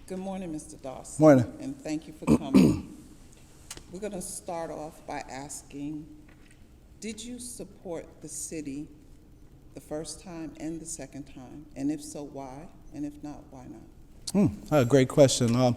Good morning, Mr. Dawson. Morning. And thank you for coming. We're going to start off by asking, did you support the city the first time and the second time? And if so, why? And if not, why not? Great question. I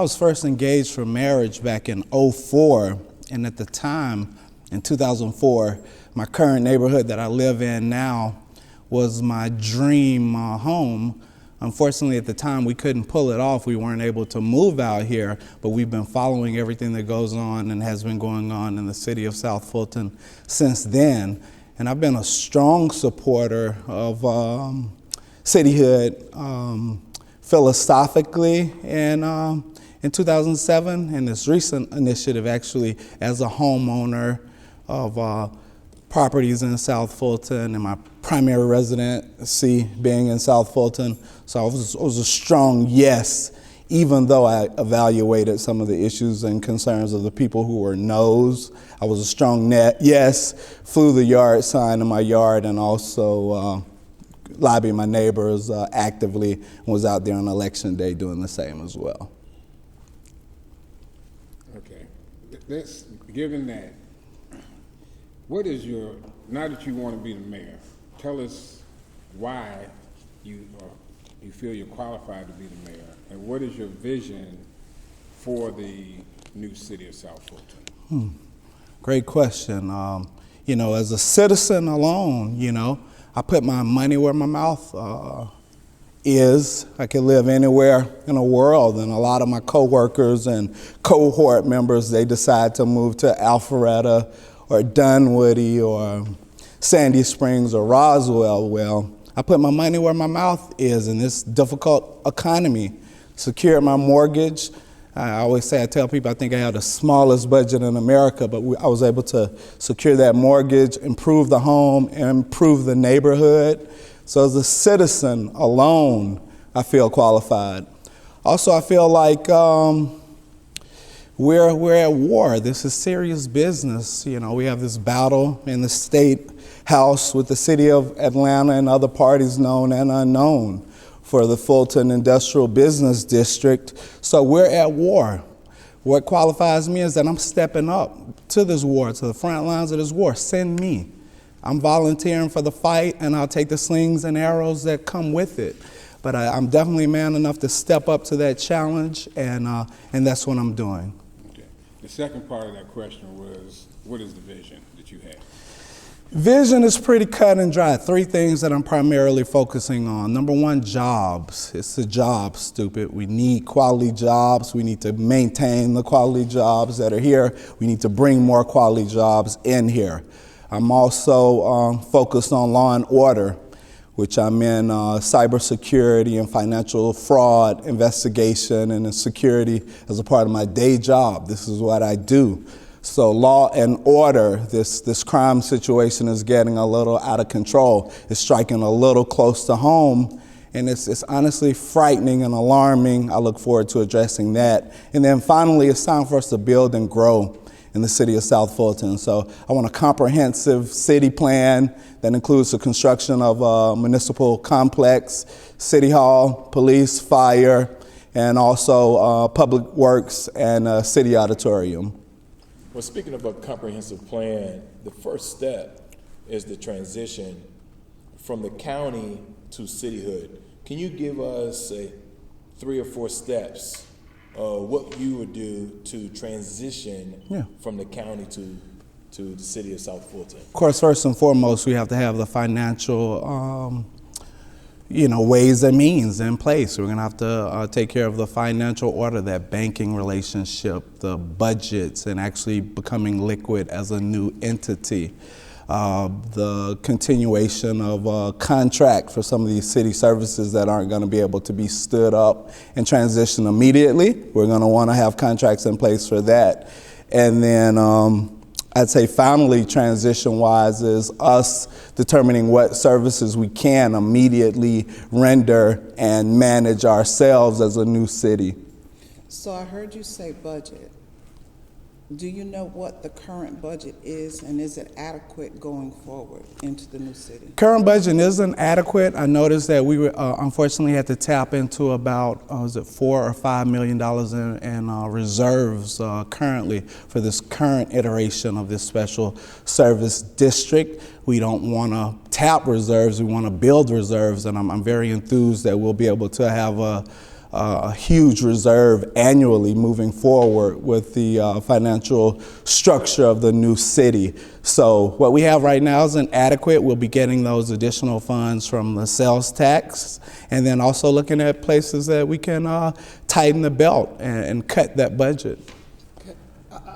was first engaged for marriage back in '04, and at the time, in 2004, my current neighborhood that I live in now was my dream home. Unfortunately, at the time, we couldn't pull it off. We weren't able to move out here, but we've been following everything that goes on and has been going on in the city of South Fulton since then. And I've been a strong supporter of cityhood philosophically and in 2007, and this recent initiative actually as a homeowner of properties in South Fulton and my primary residency being in South Fulton. So it was a strong yes, even though I evaluated some of the issues and concerns of the people who were no's. I was a strong yes, flew the yard sign in my yard, and also lobbied my neighbors actively, and was out there on election day doing the same as well. Okay, given that, what is your, now that you want to be the mayor, tell us why you feel you're qualified to be the mayor, and what is your vision for the new city of South Fulton? Great question. As a citizen alone, I put my money where my mouth is. I can live anywhere in the world, and a lot of my coworkers and cohort members, they decide to move to Alpharetta or Dunwoody or Sandy Springs or Roswell. Well, I put my money where my mouth is in this difficult economy. Secured my mortgage. I always say, I tell people I think I have the smallest budget in America, but I was able to secure that mortgage, improve the home, improve the neighborhood. So as a citizen alone, I feel qualified. Also, I feel like we're at war. This is serious business. We have this battle in the state house with the city of Atlanta and other parties known and unknown for the Fulton Industrial Business District. So we're at war. What qualifies me is that I'm stepping up to this war, to the front lines of this war. Send me. I'm volunteering for the fight, and I'll take the slings and arrows that come with it. But I'm definitely man enough to step up to that challenge, and that's what I'm doing. Okay. The second part of that question was, what is the vision that you have? Vision is pretty cut and dry. Three things that I'm primarily focusing on. Number one, jobs. It's the job, stupid. We need quality jobs. We need to maintain the quality jobs that are here. We need to bring more quality jobs in here. I'm also focused on law and order, which I'm in cybersecurity and financial fraud investigation and security as a part of my day job. This is what I do. So law and order, this crime situation is getting a little out of control. It's striking a little close to home, and it's honestly frightening and alarming. I look forward to addressing that. And then finally, it's time for us to build and grow in the city of South Fulton. So I want a comprehensive city plan that includes the construction of a municipal complex, city hall, police, fire, and also public works and a city auditorium. Well, speaking of a comprehensive plan, the first step is the transition from the county to cityhood. Can you give us, say, 3 or 4 steps of what you would do to transition from the county to the city of South Fulton? Of course, first and foremost, we have to have the financial ways and means in place. We're going to have to take care of the financial order, that banking relationship, the budgets, and actually becoming liquid as a new entity. The continuation of a contract for some of these city services that aren't going to be able to be stood up and transitioned immediately. We're going to want to have contracts in place for that. And then I'd say finally, transition-wise, is us determining what services we can immediately render and manage ourselves as a new city. So I heard you say budget. Do you know what the current budget is, and is it adequate going forward into the new city? Current budget isn't adequate. I noticed that we were, unfortunately had to tap into about, was it $4 or $5 million in reserves currently for this current iteration of this special service district. We don't want to tap reserves, we want to build reserves, and I'm very enthused that we'll be able to have a huge reserve annually moving forward with the financial structure of the new city. So what we have right now isn't adequate. We'll be getting those additional funds from the sales tax, and then also looking at places that we can tighten the belt and cut that budget. Okay.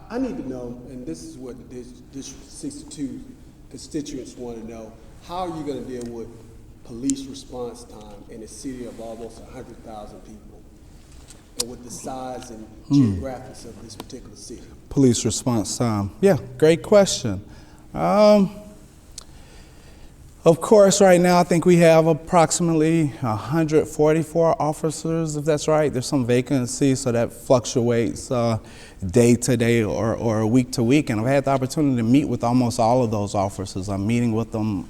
I need to know, and this is what the District 62 constituents want to know, how are you going to deal with police response time in a city of almost 100,000 people, and with the size and geographics of this particular city? Police response time. Yeah, great question. Of course, right now, I think we have approximately 144 officers, if that's right. There's some vacancies, so that fluctuates day to day or week to week. And I've had the opportunity to meet with almost all of those officers. I'm meeting with them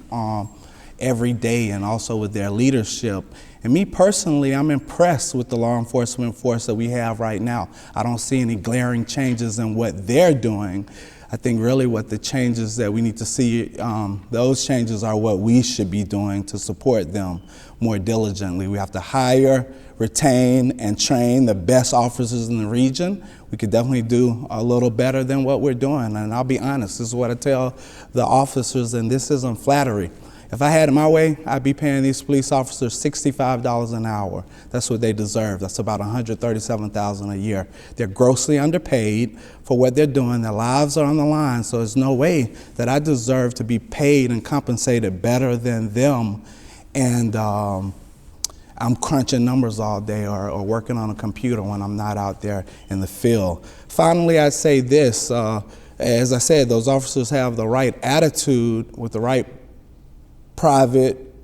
every day, and also with their leadership. And me personally, I'm impressed with the law enforcement force that we have right now. I don't see any glaring changes in what they're doing. I think really what the changes that we need to see, those changes are what we should be doing to support them more diligently. We have to hire, retain, and train the best officers in the region. We could definitely do a little better than what we're doing. And I'll be honest, this is what I tell the officers, and this isn't flattery. If I had it my way, I'd be paying these police officers $65 an hour. That's what they deserve. That's about $137,000 a year. They're grossly underpaid for what they're doing. Their lives are on the line, so there's no way that I deserve to be paid and compensated better than them. And I'm crunching numbers all day or working on a computer when I'm not out there in the field. Finally, I'd say this. As I said, those officers have the right attitude with the right private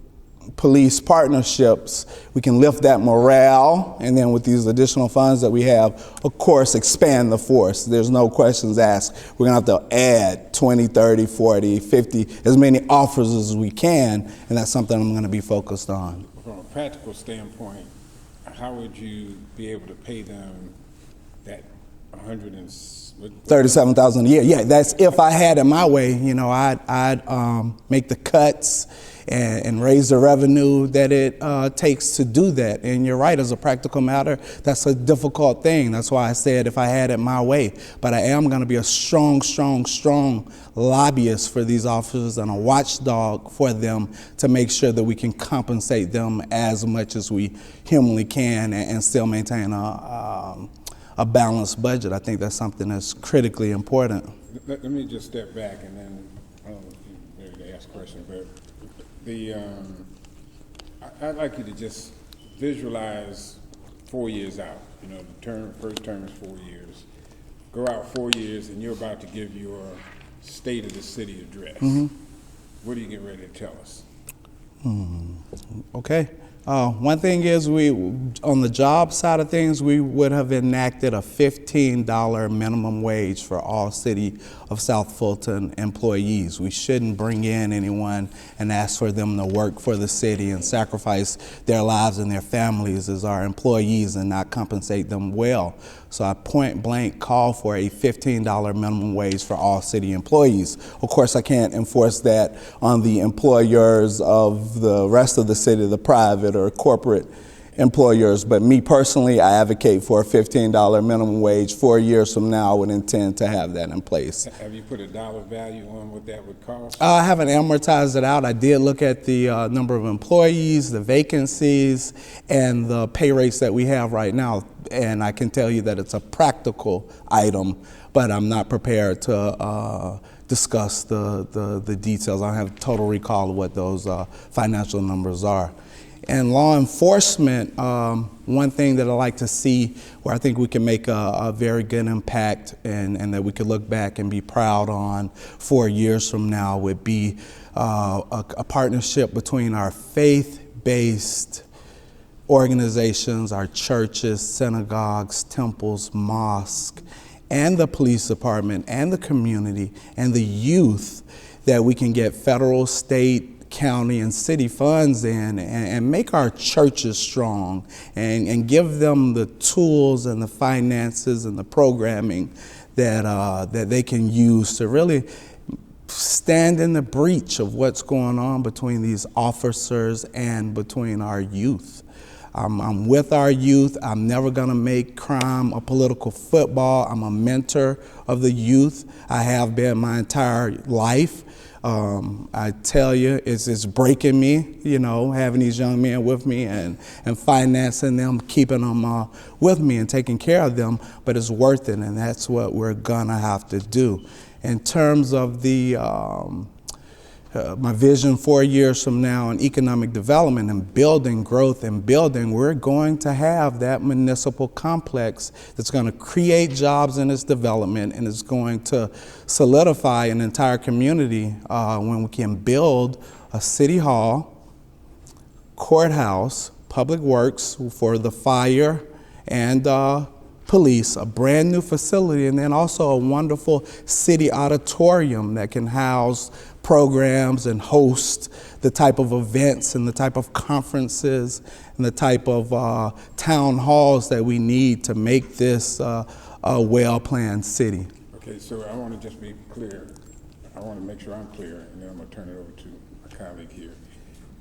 police partnerships. We can lift that morale, and then with these additional funds that we have, of course, expand the force. There's no questions asked. We're gonna have to add 20, 30, 40, 50, as many officers as we can, and that's something I'm gonna be focused on. From a practical standpoint, how would you be able to pay them that 37,000 a year. Yeah, that's if I had it my way. You know, I'd make the cuts and raise the revenue that it takes to do that. And you're right, as a practical matter, that's a difficult thing. That's why I said if I had it my way. But I am going to be a strong lobbyist for these officers and a watchdog for them to make sure that we can compensate them as much as we humanly can and still maintain a balanced budget. I think that's something that's critically important. Let me just step back, and then I don't know if you're ready to ask a question, but I'd like you to just visualize 4 years out. You know, the first term is 4 years. Go out 4 years, and you're about to give your State of the City address. Mm-hmm. What are you getting ready to tell us? Okay. One thing is, on the job side of things, we would have enacted a $15 minimum wage for all City of South Fulton employees. We shouldn't bring in anyone and ask for them to work for the city and sacrifice their lives and their families as our employees and not compensate them well. So I point blank call for a $15 minimum wage for all city employees. Of course, I can't enforce that on the employers of the rest of the city, the private or corporate employers. But me personally, I advocate for a $15 minimum wage. 4 years from now, I would intend to have that in place. Have you put a dollar value on what that would cost? I haven't amortized it out. I did look at the number of employees, the vacancies, and the pay rates that we have right now. And I can tell you that it's a practical item, but I'm not prepared to discuss the details. I don't have total recall of what those financial numbers are. And law enforcement, one thing that I like to see where I think we can make a very good impact and that we could look back and be proud on 4 years from now would be a partnership between our faith-based organizations, our churches, synagogues, temples, mosques, and the police department and the community and the youth that we can get federal, state, county, and city funds in and make our churches strong and give them the tools and the finances and the programming that they can use to really stand in the breach of what's going on between these officers and between our youth. I'm with our youth. I'm never going to make crime a political football. I'm a mentor of the youth. I have been my entire life. I tell you, it's breaking me, having these young men with me and financing them, keeping them with me and taking care of them, but it's worth it, and that's what we're gonna have to do. In terms of the my vision 4 years from now in economic development and building growth and building, we're going to have that municipal complex that's going to create jobs in its development and is going to solidify an entire community when we can build a city hall, courthouse, public works for the fire and police, a brand new facility, and then also a wonderful city auditorium that can house programs and host the type of events and the type of conferences and the type of town halls that we need to make this a well-planned city. Okay, so I want to just be clear. I want to make sure I'm clear, and then I'm going to turn it over to my colleague here.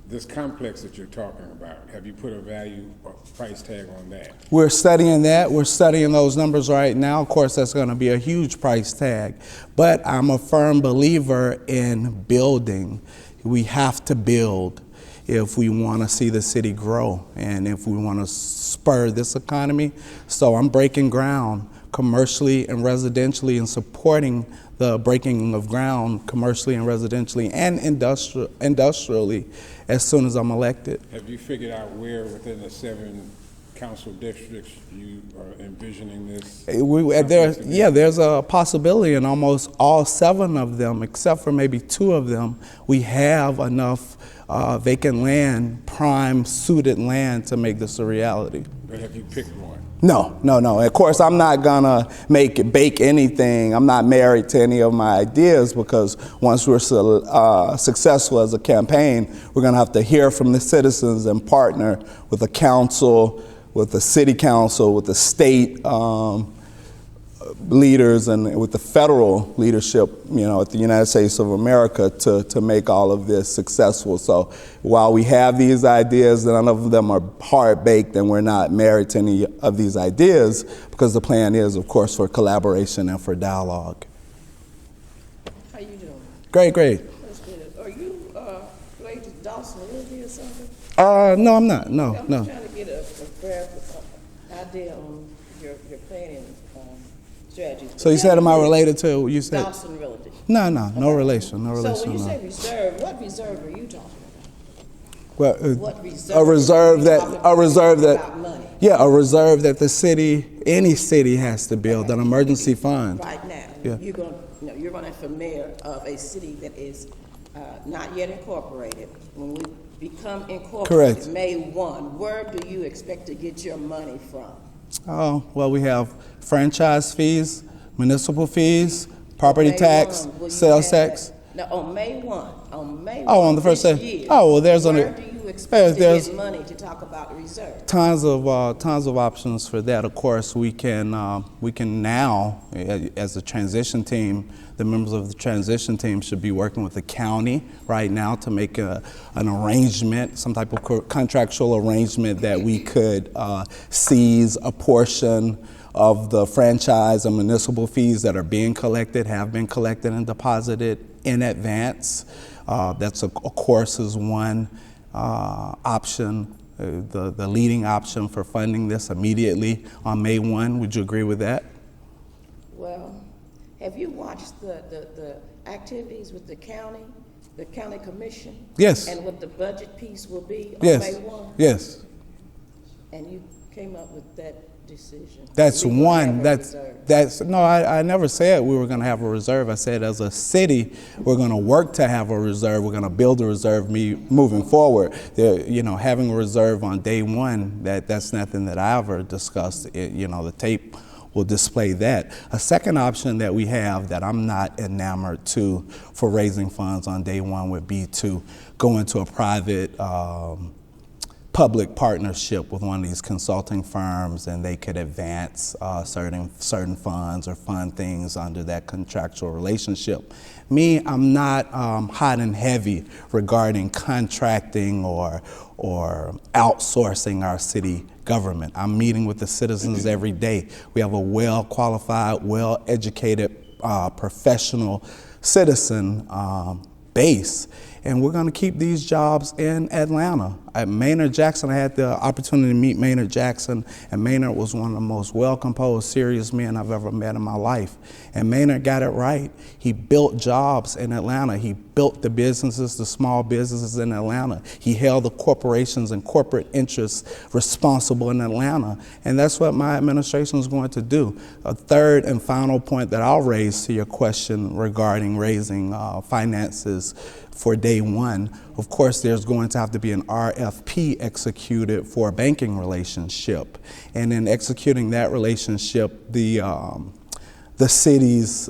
This complex that you're talking about, have you put a value or price tag on that? We're studying that. We're studying those numbers right now. Of course, that's going to be a huge price tag. But I'm a firm believer in building. We have to build if we want to see the city grow and if we want to spur this economy. So I'm breaking ground commercially and residentially and supporting the breaking of ground commercially and residentially and industrially as soon as I'm elected. Have you figured out where within the 7 council districts you are envisioning this? There's a possibility in almost all 7 of them, except for maybe 2 of them, we have enough vacant land, prime suited land to make this a reality. But have you picked one? No. Of course, I'm not gonna bake anything. I'm not married to any of my ideas because once we're successful as a campaign, we're gonna have to hear from the citizens and partner with the council, with the city council, with the state leaders, and with the federal leadership, at the United States of America to make all of this successful. So while we have these ideas, none of them are hard-baked, and we're not married to any of these ideas because the plan is, of course, for collaboration and for dialogue. How you doing? Great. That's good. Are you related to Dawson or something? No, I'm not. No. I'm trying to get a graph idea on your planning strategies. So you said, am I related to, you said? Dawson relative. No relation. No relation. So when you no. say reserve, what reserve are you talking about? Well, What reserve? a reserve that, About money. a reserve that the city, any city has to build, an emergency fund. Right now, Yeah. you're running for mayor of a city that is not yet incorporated. When we become incorporated, Correct. May 1, where do you expect to get your money from? Oh, well, we have franchise fees, municipal fees, property May tax, 1, will you sales have tax. that? No, on May 1. Oh, on the first this day. year, Oh, well, there's where do you expect to there's get money to talk about reserve? tons of options for that. Of course, we can now, as a transition team, the members of the transition team should be working with the county right now to make an arrangement, some type of contractual arrangement that we could seize a portion of the franchise and municipal fees that are being collected, have been collected and deposited in advance. That's of course is one option, the leading option for funding this immediately on May 1. Would you agree with that? Well, have you watched the activities with the county commission? Yes. And what the budget piece will be on Yes. May 1? Yes. And you came up with that decision? That's We gonna one. have a reserve. No. I never said we were going to have a reserve. I said as a city, we're going to work to have a reserve. We're going to build a reserve moving forward. Having a reserve on day 1, that's nothing that I ever discussed. The tape will display that. A second option that we have that I'm not enamored to for raising funds on day one would be to go into a private public partnership with one of these consulting firms, and they could advance certain funds or fund things under that contractual relationship. Me, I'm not hot and heavy regarding contracting or outsourcing our city government. I'm meeting with the citizens every day. We have a well-qualified, well-educated, professional citizen base. And we're going to keep these jobs in Atlanta. At Maynard Jackson, I had the opportunity to meet Maynard Jackson, and Maynard was one of the most well-composed, serious men I've ever met in my life. And Maynard got it right. He built jobs in Atlanta. He built the businesses, the small businesses in Atlanta. He held the corporations and corporate interests responsible in Atlanta. And that's what my administration is going to do. A third and final point that I'll raise to your question regarding raising finances for day one, of course, there's going to have to be an RFP executed for a banking relationship. And in executing that relationship, the city's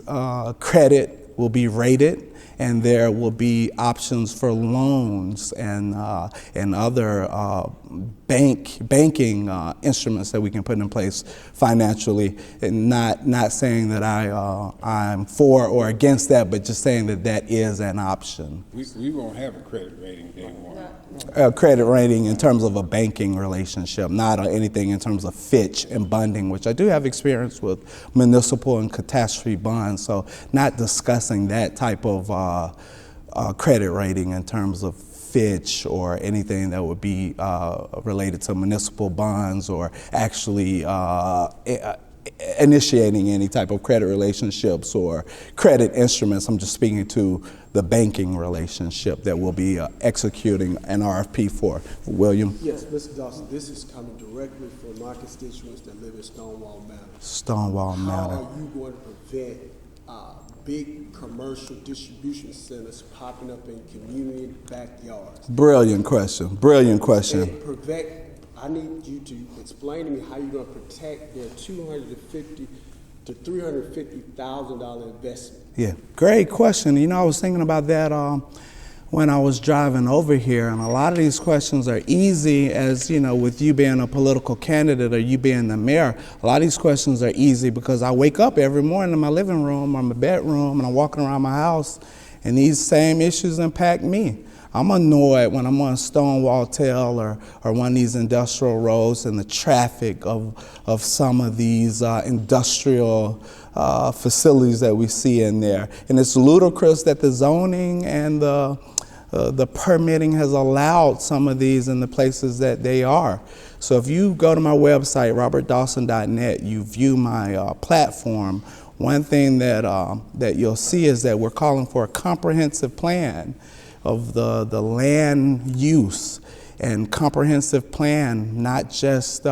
credit will be rated, and there will be options for loans and other banking instruments that we can put in place financially. And not saying that I'm for or against that, but just saying that that is an option. We won't have a credit rating day one. A credit rating in terms of a banking relationship, not anything in terms of Fitch and bonding, which I do have experience with municipal and catastrophe bonds, so not discussing that type of credit rating in terms of Fitch or anything that would be related to municipal bonds or actually initiating any type of credit relationships or credit instruments. I'm just speaking to the banking relationship that we'll be executing an RFP for. William? Yes, Mr. Dawson, this is coming directly from my constituents that live in Stonewall Manor. Stonewall How Manor. are you going to prevent big commercial distribution centers popping up in community backyards? Brilliant question. Brilliant question. And I need you to explain to me how you're going to protect their $250,000 to $350,000 investment. Yeah, great question. You know, I was thinking about that when I was driving over here, and a lot of these questions are easy, as you know, with you being a political candidate or you being the mayor. A lot of these questions are easy because I wake up every morning in my living room or my bedroom, and I'm walking around my house, and these same issues impact me. I'm annoyed when I'm on Stonewall Tail or one of these industrial roads and the traffic of some of these industrial facilities that we see in there. And it's ludicrous that the zoning and the permitting has allowed some of these in the places that they are. So if you go to my website, robertdawson.net, you view my platform, one thing that you'll see is that we're calling for a comprehensive plan of the land use and comprehensive plan, not just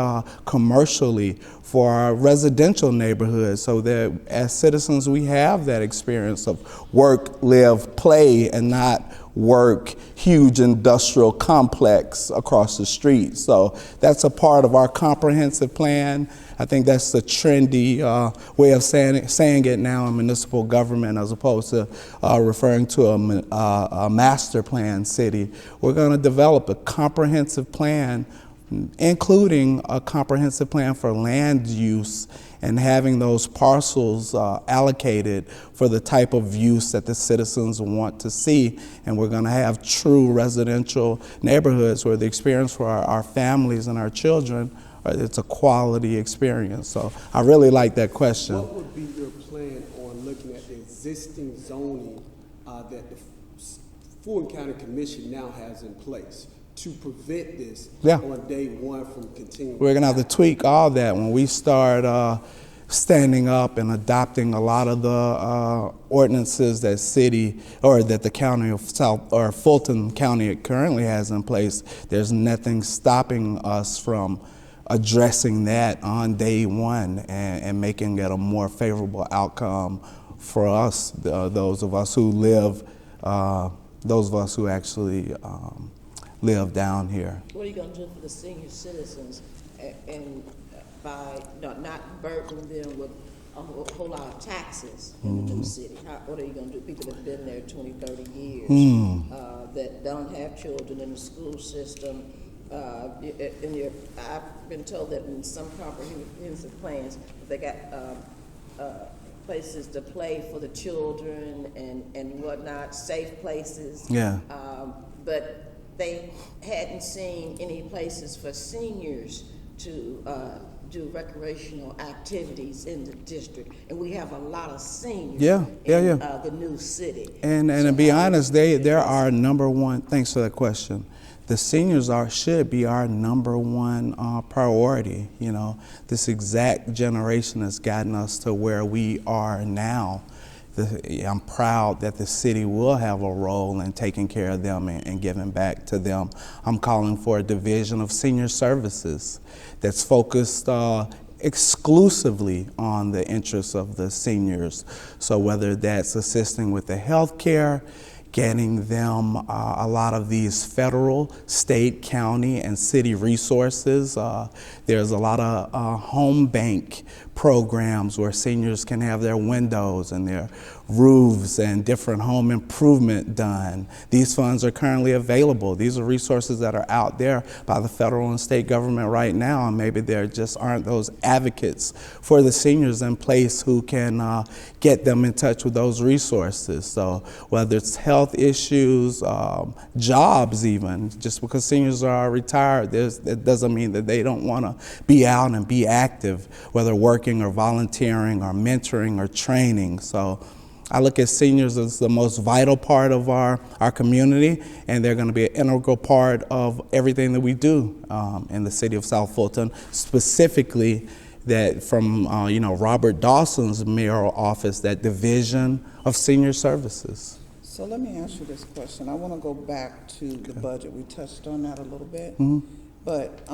commercially, for our residential neighborhoods, so that as citizens we have that experience of work, live, play, and not work, huge industrial complex across the street. So that's a part of our comprehensive plan. I think that's the trendy way of saying it now in municipal government, as opposed to referring to a master plan city. We're going to develop a comprehensive plan, including a comprehensive plan for land use and having those parcels allocated for the type of use that the citizens want to see. And we're going to have true residential neighborhoods where the experience for our families and our children, it's a quality experience. So I really like that question. What would be your plan on looking at the existing zoning that the Fulton County Commission now has in place to prevent this on day one from continuing? We're going to have to tweak all that when we start standing up and adopting a lot of the ordinances that the county of Fulton County currently has in place. There's nothing stopping us from addressing that on day one and making it a more favorable outcome for us, those of us who live, those of us who actually live down here. What are you going to do for the senior citizens? And by not burden them with a whole lot of taxes in the new city? What are you gonna do? People that have been there 20, 30 years, that don't have children in the school system. I've been told that in some comprehensive plans, they got places to play for the children and whatnot, safe places. Yeah. But they hadn't seen any places for seniors to do recreational activities in the district, and we have a lot of seniors in the new city. And to be honest, they're our number one. Thanks for that question. The seniors should be our number one priority. You know, this exact generation has gotten us to where we are now. I'm proud that the city will have a role in taking care of them and giving back to them. I'm calling for a division of senior services that's focused exclusively on the interests of the seniors. So whether that's assisting with the health care, getting them a lot of these federal, state, county, and city resources. There's a lot of home bank programs where seniors can have their windows and their roofs and different home improvement done. These funds are currently available. These are resources that are out there by the federal and state government right now, and maybe there just aren't those advocates for the seniors in place who can get them in touch with those resources. So whether it's health issues, jobs even, just because seniors are retired, it doesn't mean that they don't want to be out and be active, whether working or volunteering or mentoring or training. So I look at seniors as the most vital part of our community, and they're going to be an integral part of everything that we do in the city of South Fulton, specifically that from Robert Dawson's mayoral office, that division of senior services. So let me ask you this question. I want to go back to the budget. We touched on that a little bit. But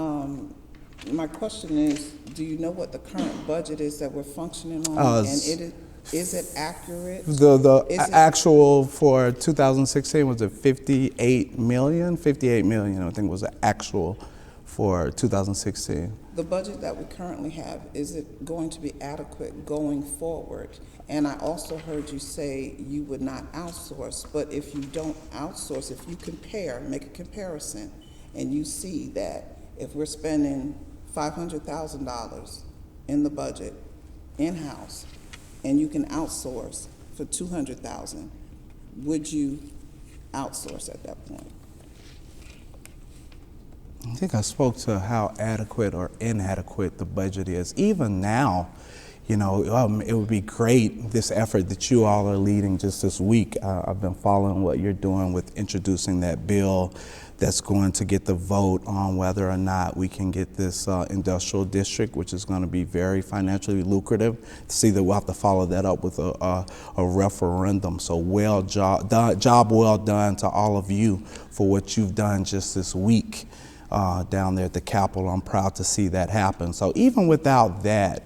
my question is, do you know what the current budget is that we're functioning on? And is it accurate? The actual for 2016 was it 58 million? 58 million, I think, was the actual for 2016. The budget that we currently have, is it going to be adequate going forward? And I also heard you say you would not outsource, but if you don't outsource, if you make a comparison, and you see that if we're spending $500,000 in the budget in-house, and you can outsource for $200,000, would you outsource at that point? I think I spoke to how adequate or inadequate the budget is. Even now, it would be great, this effort that you all are leading just this week. I've been following what you're doing with introducing that bill that's going to get the vote on whether or not we can get this industrial district, which is going to be very financially lucrative. To see that we'll have to follow that up with a referendum. So job well done to all of you for what you've done just this week down there at the Capitol. I'm proud to see that happen. So even without that,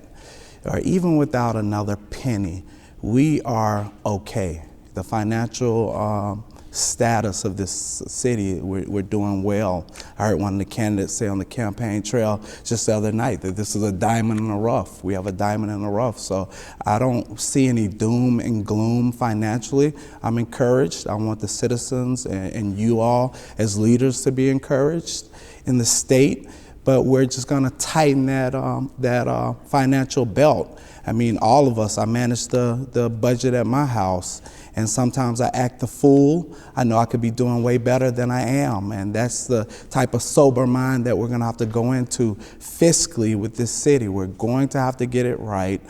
or even without another penny, we are okay. The financial status of this city, we're doing well. I heard one of the candidates say on the campaign trail just the other night that this is a diamond in the rough. We have a diamond in the rough. So I don't see any doom and gloom financially. I'm encouraged. I want the citizens and you all as leaders to be encouraged in the state. But we're just going to tighten that financial belt. I mean, all of us, I manage the budget at my house, and sometimes I act the fool. I know I could be doing way better than I am, and that's the type of sober mind that we're going to have to go into fiscally with this city. We're going to have to get it right.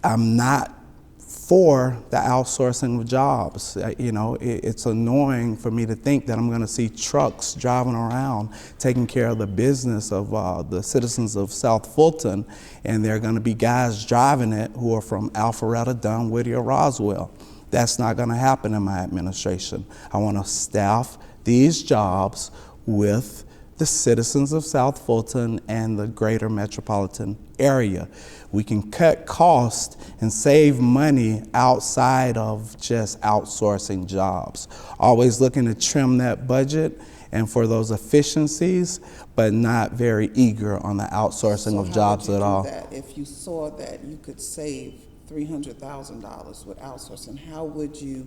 I'm not for the outsourcing of jobs. It's annoying for me to think that I'm going to see trucks driving around taking care of the business of the citizens of South Fulton, and there are going to be guys driving it who are from Alpharetta, Dunwoody, or Roswell. That's not going to happen in my administration. I want to staff these jobs with the citizens of South Fulton and the greater metropolitan area. We can cut costs and save money outside of just outsourcing jobs. Always looking to trim that budget and for those efficiencies, but not very eager on the outsourcing of jobs at all. So how would you do that if you saw that you could save $300,000 with outsourcing? How would you,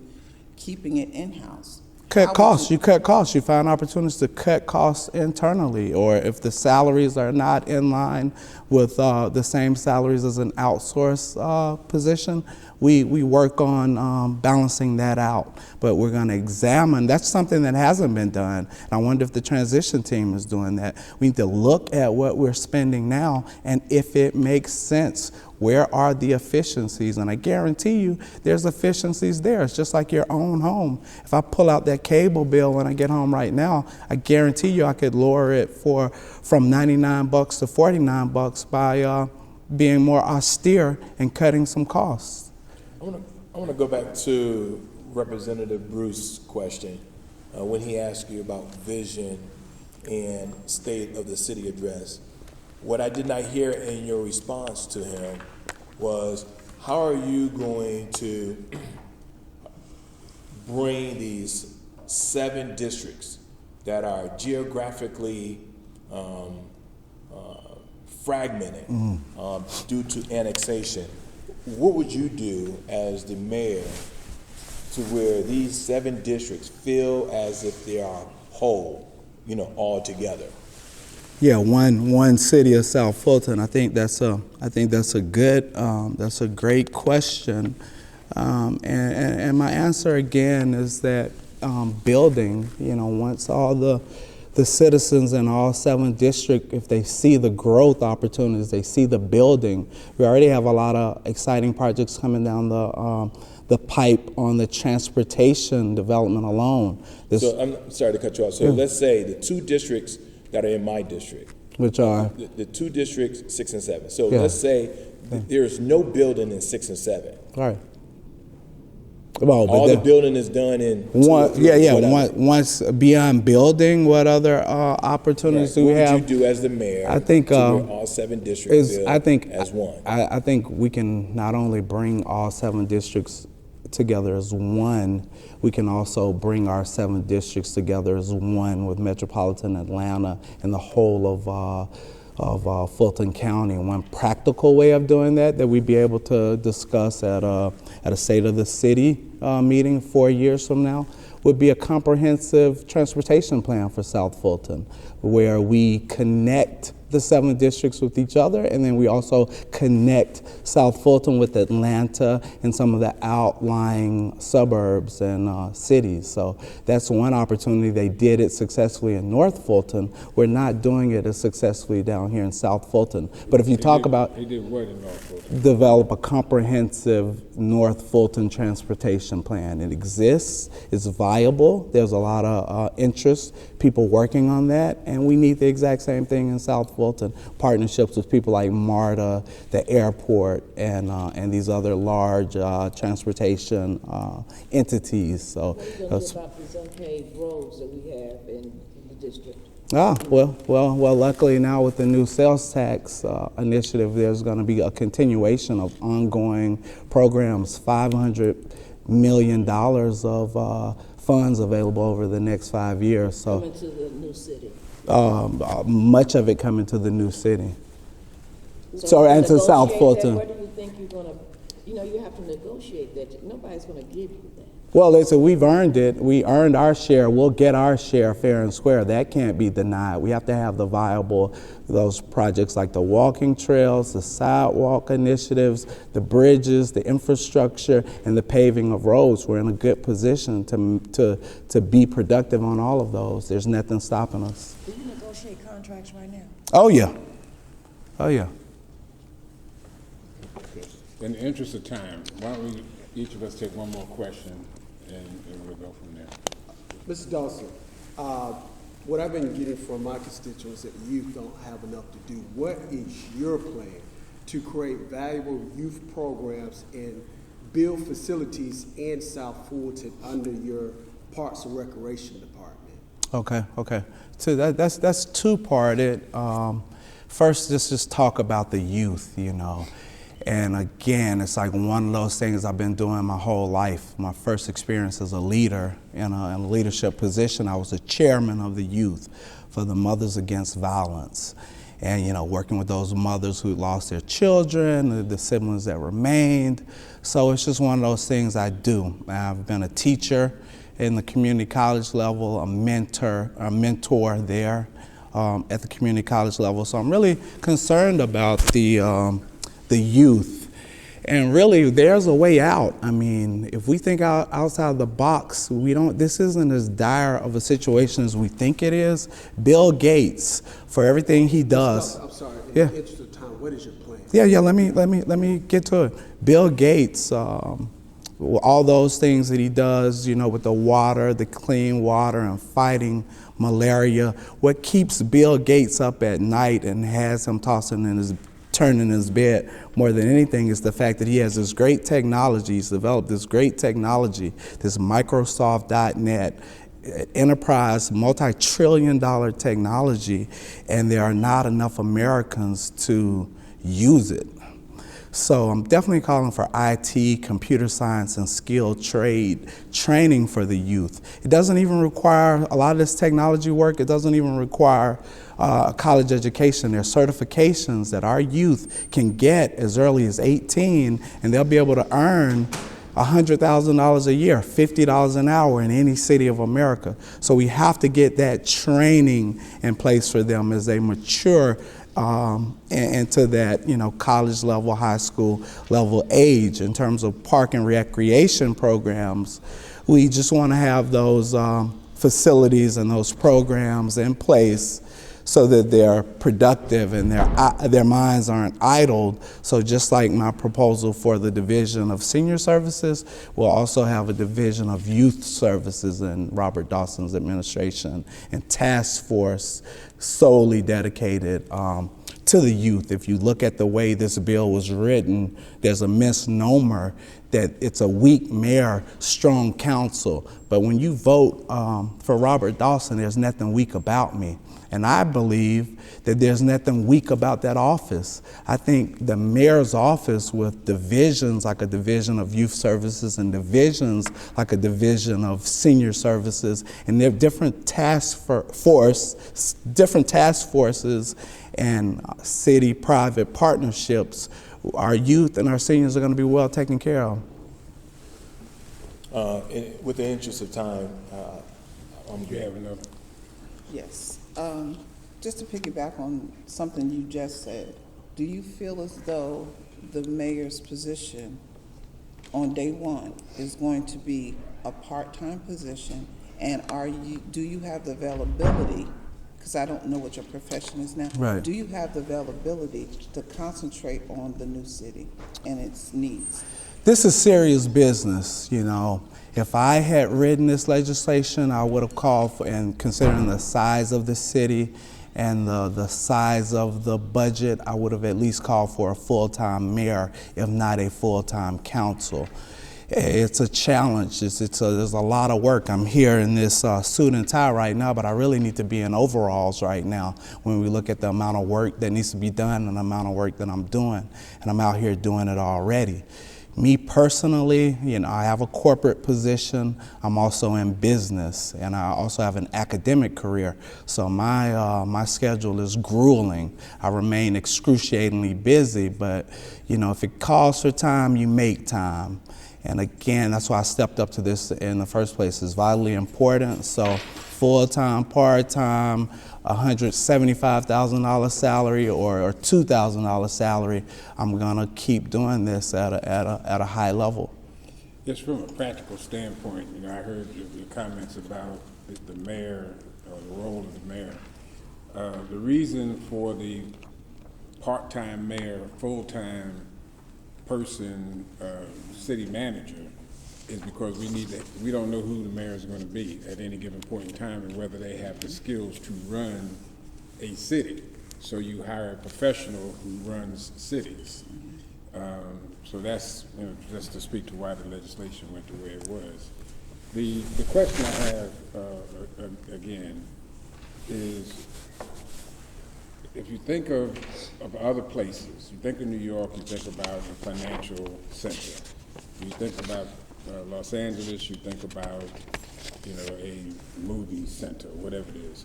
keeping it in-house? Cut costs. You cut costs. You find opportunities to cut costs internally, or if the salaries are not in line with the same salaries as an outsourced position, we work on balancing that out. But we're going to examine. That's something that hasn't been done. And I wonder if the transition team is doing that. We need to look at what we're spending now and if it makes sense. Where are the efficiencies? And I guarantee you there's efficiencies there. It's just like your own home. If I pull out that cable bill when I get home right now, I guarantee you I could lower it from $99 to $49 by being more austere and cutting some costs. I want to go back to Representative Bruce's question when he asked you about vision and state of the city address. What I did not hear in your response to him was, how are you going to bring these 7 districts that are geographically fragmented due to annexation? What would you do as the mayor to where these 7 districts feel as if they are whole, all together? Yeah, one city of South Fulton. I think that's a great question, and my answer again is that building. Once all the citizens in all 7 districts, if they see the growth opportunities, they see the building. We already have a lot of exciting projects coming down the pipe on the transportation development alone. So I'm sorry to cut you off. So let's say the 2 districts that are in my district, which are the 2 districts, 6 and 7. So Yeah. let's say there's no building in 6 and 7. all right. Well, but All the then- building is done in 2 or One, 3, yeah. whatever. Once beyond building, what other opportunities do we What have? would you do as the mayor? I think, to where all 7 districts feel as one. I think we can not only bring all 7 districts together as one, we can also bring our 7 districts together as one with metropolitan Atlanta and the whole of Fulton County. One practical way of doing that we'd be able to discuss at a State of the City meeting 4 years from now would be a comprehensive transportation plan for South Fulton, where we connect the 7 districts with each other, and then we also connect South Fulton with Atlanta and some of the outlying suburbs and cities. So that's one opportunity. They did it successfully in North Fulton. We're not doing it as successfully down here in South Fulton. But if you talk about He did what in North Fulton? develop a comprehensive North Fulton transportation plan. It exists, it's viable, there's a lot of interest, people working on that, and we need the exact same thing in South Fulton. Partnerships with people like MARTA, the airport, and these other large transportation entities. So, What are you going to do about these unpaved roads that we have in the district? Well, luckily now with the new sales tax initiative, there's going to be a continuation of ongoing programs, $500 million of funds available over the next 5 years. So Coming to the new city. much of it coming to the new city. So and to South negotiate that, Fulton. where do you think you're going to, you have to negotiate that. Nobody's going to give you that. Well, listen, we've earned it. We earned our share. We'll get our share fair and square. That can't be denied. We have to have the viable, those projects like the walking trails, the sidewalk initiatives, the bridges, the infrastructure, and the paving of roads. We're in a good position to be productive on all of those. There's nothing stopping us. Do you negotiate contracts right now? Oh, yeah. Oh, yeah. In the interest of time, why don't we, each of us take one more question and we'll go from there. Mr. Dawson, what I've been getting from my constituents that the youth don't have enough to do. What is your plan to create valuable youth programs and build facilities in South Fulton under your Parks and Recreation Department? Okay. So that's two-parted. First, let's just talk about the youth, And again, it's like one of those things I've been doing my whole life. My first experience as a leader in a leadership position, I was the chairman of the youth for the Mothers Against Violence. And, you know, working with those mothers who lost their children, the siblings that remained. So it's just one of those things I do. I've been a teacher in the community college level, a mentor there at the community college level. So I'm really concerned about the youth. And really, there's a way out. I mean, if we think outside the box, this isn't as dire of a situation as we think it is. Bill Gates, for everything he does. I'm sorry, in Yeah. the interest of time, what is your plan? Yeah, let me get to it. Bill Gates, all those things that he does, you know, with the water, the clean water and fighting malaria, what keeps Bill Gates up at night and has him turning in his bed more than anything is the fact that he has this great technology. He's developed this great technology, this Microsoft.net enterprise, multi-trillion-dollar technology, and there are not enough Americans to use it. So I'm definitely calling for IT, computer science, and skilled trade training for the youth. It doesn't even require a lot of this technology work. It doesn't even require college education. There are certifications that our youth can get as early as 18, and they'll be able to earn $100,000 a year, $50 an hour in any city of America. So we have to get that training in place for them as they mature into that, you know, college level, high school level age. In terms of park and recreation programs, we just want to have those facilities and those programs in place so that they're productive and their minds aren't idled. So just like my proposal for the division of senior services, we'll also have a division of youth services in Robert Dawson's administration and task force solely dedicated to the youth. If you look at the way this bill was written, there's a misnomer that it's a weak mayor, strong council. But when you vote for Robert Dawson, there's nothing weak about me. And I believe that there's nothing weak about that office. I think the mayor's office with divisions like a division of youth services and divisions like a division of senior services, and they're different task forces and city-private partnerships, our youth and our seniors are going to be well taken care of. With the interest of time, I'm Do you have another? Yes. Just to piggyback on something you just said, do you feel as though the mayor's position on day one is going to be a part-time position? And do you have the availability, because I don't know what your profession is now. Right. Do you have the availability to concentrate on the new city and its needs? This is serious business, you know. If I had written this legislation, I would have called for, and considering the size of the city and the size of the budget, I would have at least called for a full-time mayor, if not a full-time council. It's a challenge. There's a lot of work. I'm here in this suit and tie right now, but I really need to be in overalls right now when we look at the amount of work that needs to be done and the amount of work that I'm doing. And I'm out here doing it already. Me personally, you know, I have a corporate position. I'm also in business, and I also have an academic career. So my schedule is grueling. I remain excruciatingly busy, but you know, if it calls for time, you make time. And again, that's why I stepped up to this in the first place. It's vitally important. So full-time, part-time, $175,000 salary or $2,000 salary, I'm gonna keep doing this at a high level. Just from a practical standpoint, you know, I heard your comments about the mayor, or the role of the mayor. The reason for the part-time mayor, full-time person, city manager, is because we don't know who the mayor is going to be at any given point in time and whether they have the skills to run a city. So you hire a professional who runs cities. So that's, you know, just to speak to why the legislation went the way it was. The question I have, again, is if you think of other places, you think of New York, you think about a financial center. You think about Los Angeles, you think about, a movie center, whatever it is.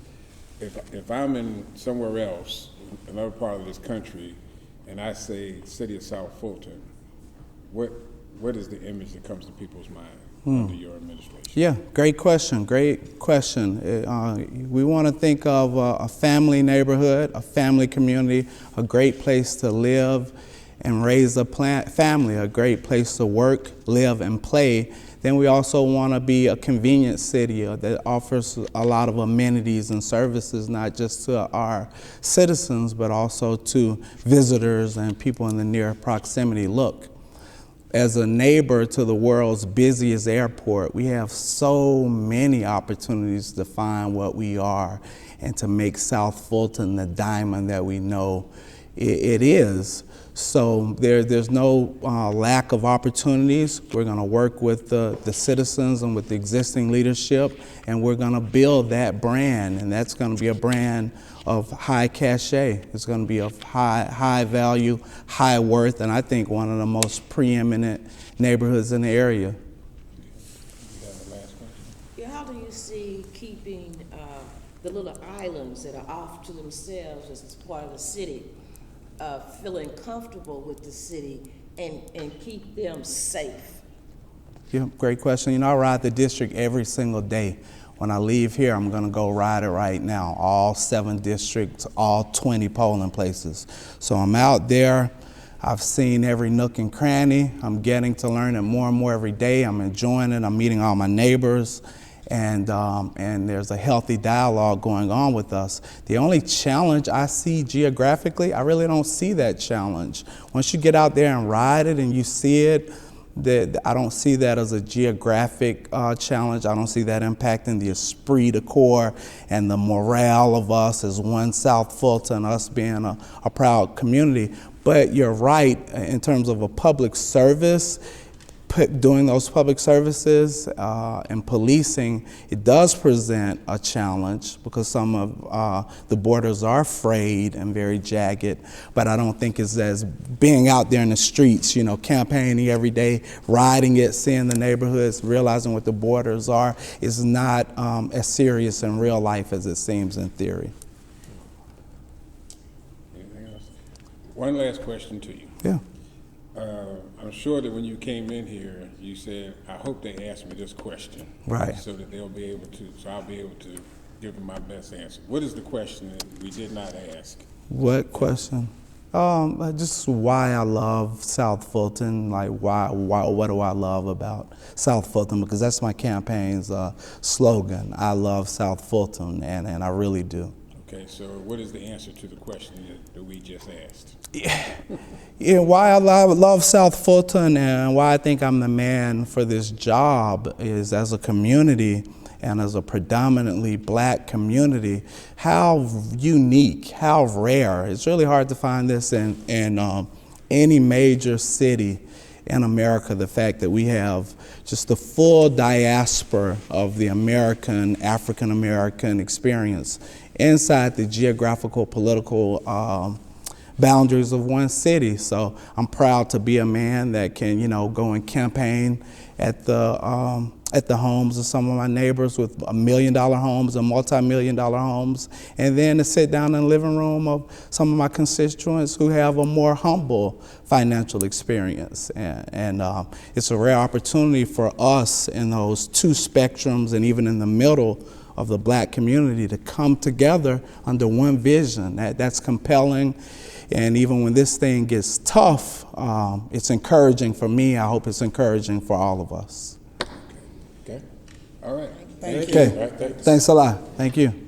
If I'm in somewhere else, another part of this country, and I say city of South Fulton, what is the image that comes to people's mind under your administration? Yeah, great question. Great question. We want to think of a family neighborhood, a family community, a great place to live and raise a family, a great place to work, live, and play. Then we also want to be a convenient city that offers a lot of amenities and services, not just to our citizens, but also to visitors and people in the near proximity. Look, as a neighbor to the world's busiest airport, we have so many opportunities to find what we are and to make South Fulton the diamond that we know it is. So there's no lack of opportunities. We're going to work with the citizens and with the existing leadership, and we're going to build that brand, and that's going to be a brand of high cachet. It's going to be of high value, high worth, and I think one of the most preeminent neighborhoods in the area. Yeah, how do you see keeping the little islands that are off to themselves as part of the city, feeling comfortable with the city and keep them safe? Yeah, great question. I ride the district every single day. When I leave here, I'm going to go ride it right now. All 7 districts, all 20 polling places. So I'm out there. I've seen every nook and cranny. I'm getting to learn it more and more every day. I'm enjoying it. I'm meeting all my neighbors. And there's a healthy dialogue going on with us. The only challenge I see geographically, I really don't see that challenge. Once you get out there and ride it and you see it, I don't see that as a geographic challenge. I don't see that impacting the esprit de corps and the morale of us as one South Fulton, us being a proud community. But you're right, in terms of a public service, doing those public services and policing, it does present a challenge because some of the borders are frayed and very jagged, but I don't think it's as being out there in the streets, campaigning every day, riding it, seeing the neighborhoods, realizing what the borders are, is not as serious in real life as it seems in theory. Anything else? One last question to you. Yeah. I'm sure that when you came in here, you said, I hope they ask me this question. Right. So that I'll be able to give them my best answer. What is the question that we did not ask? What question? Just why I love South Fulton, like why, what do I love about South Fulton? Because that's my campaign's slogan. I love South Fulton, and I really do. Okay, so what is the answer to the question that we just asked? Yeah, why I love South Fulton and why I think I'm the man for this job is, as a community and as a predominantly black community, how unique, how rare. It's really hard to find this in any major city in America, the fact that we have just the full diaspora of the African American experience inside the geographical, political boundaries of one city. So I'm proud to be a man that can, go and campaign at the homes of some of my neighbors with $1 million homes and multi-million-dollar homes, and then to sit down in the living room of some of my constituents who have a more humble financial experience. And it's a rare opportunity for us in those two spectrums and even in the middle of the black community to come together under one vision. That's compelling. And even when this thing gets tough, it's encouraging for me. I hope it's encouraging for all of us. Okay. All right. Thank you. Okay. All right, thanks. Thanks a lot. Thank you.